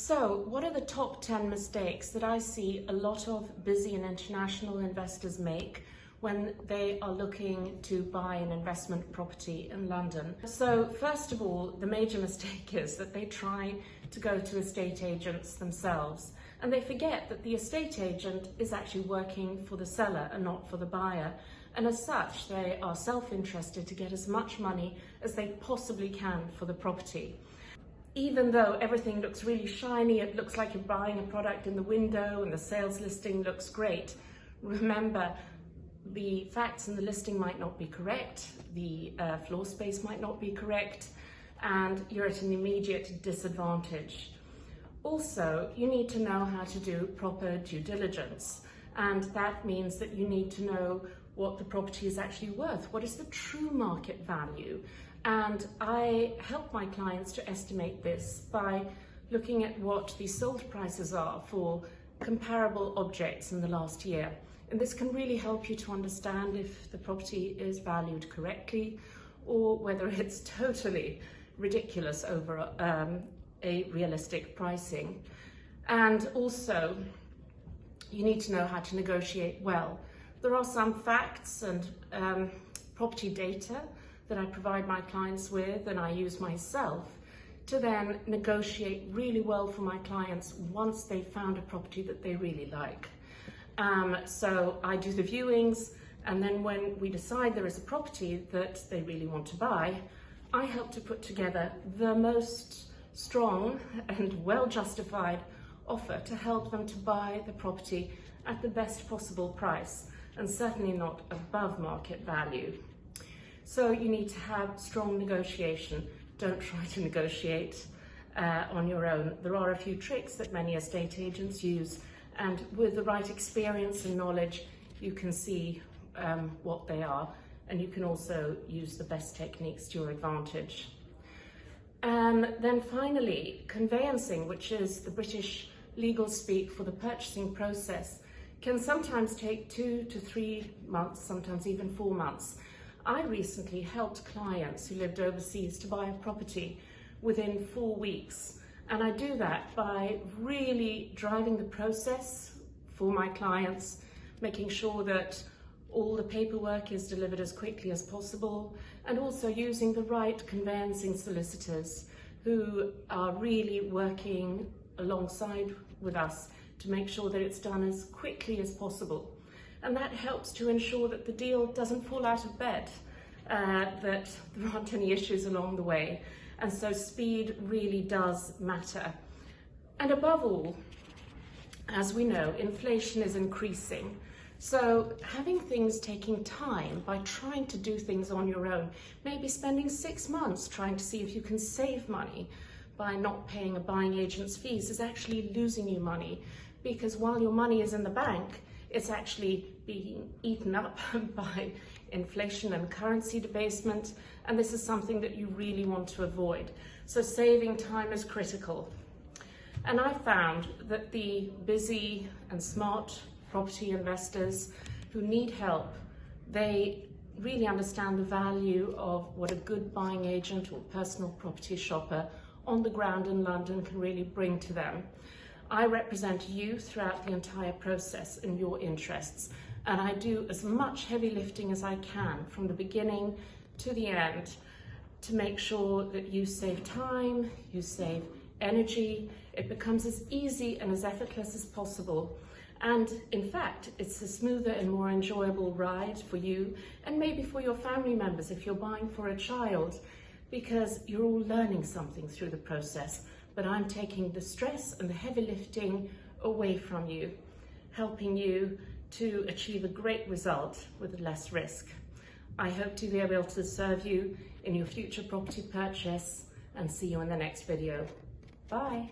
So, what are the top 10 mistakes that I see a lot of busy and international investors make when they are looking to buy an investment property in London? So, first of all, the major mistake is that they try to go to estate agents themselves, and they forget that the estate agent is actually working for the seller and not for the buyer. And as such, they are self-interested to get as much money as they possibly can for the property. Even though everything looks really shiny, it looks like you're buying a product in the window and the sales listing looks great, remember, the facts in the listing might not be correct, the floor space might not be correct, and you're at an immediate disadvantage. Also, you need to know how to do proper due diligence, and that means that you need to know what the property is actually worth. What is the true market value? And I help my clients to estimate this by looking at what the sold prices are for comparable objects in the last year. And this can really help you to understand if the property is valued correctly or whether it's totally ridiculous over a realistic pricing. And also, you need to know how to negotiate well. There are some facts and property data that I provide my clients with and I use myself to then negotiate really well for my clients once they've found a property that they really like. So I do the viewings, and then when we decide there is a property that they really want to buy, I help to put together the most strong and well-justified offer to help them to buy the property at the best possible price, and certainly not above market value. So you need to have strong negotiation. Don't try to negotiate on your own. There are a few tricks that many estate agents use, and with the right experience and knowledge, you can see what they are, and you can also use the best techniques to your advantage. Then finally, conveyancing, which is the British legal speak for the purchasing process, can sometimes take 2 to 3 months, sometimes even 4 months. I recently helped clients who lived overseas to buy a property within 4 weeks. And I do that by really driving the process for my clients, making sure that all the paperwork is delivered as quickly as possible, and also using the right conveyancing solicitors who are really working alongside with us to make sure that it's done as quickly as possible. And that helps to ensure that the deal doesn't fall out of bed, that there aren't any issues along the way. And so speed really does matter. And above all, as we know, inflation is increasing. So having things taking time by trying to do things on your own, maybe spending 6 months trying to see if you can save money by not paying a buying agent's fees, is actually losing you money, because while your money is in the bank, it's actually being eaten up by inflation and currency debasement, and this is something that you really want to avoid. So saving time is critical. And I found that the busy and smart property investors who need help, they really understand the value of what a good buying agent or personal property shopper on the ground in London can really bring to them. I represent you throughout the entire process in your interests, and I do as much heavy lifting as I can from the beginning to the end to make sure that you save time, you save energy, it becomes as easy and as effortless as possible. And in fact, it's a smoother and more enjoyable ride for you, and maybe for your family members if you're buying for a child, because you're all learning something through the process. But I'm taking the stress and the heavy lifting away from you, helping you to achieve a great result with less risk. I hope to be able to serve you in your future property purchase, and see you in the next video. Bye.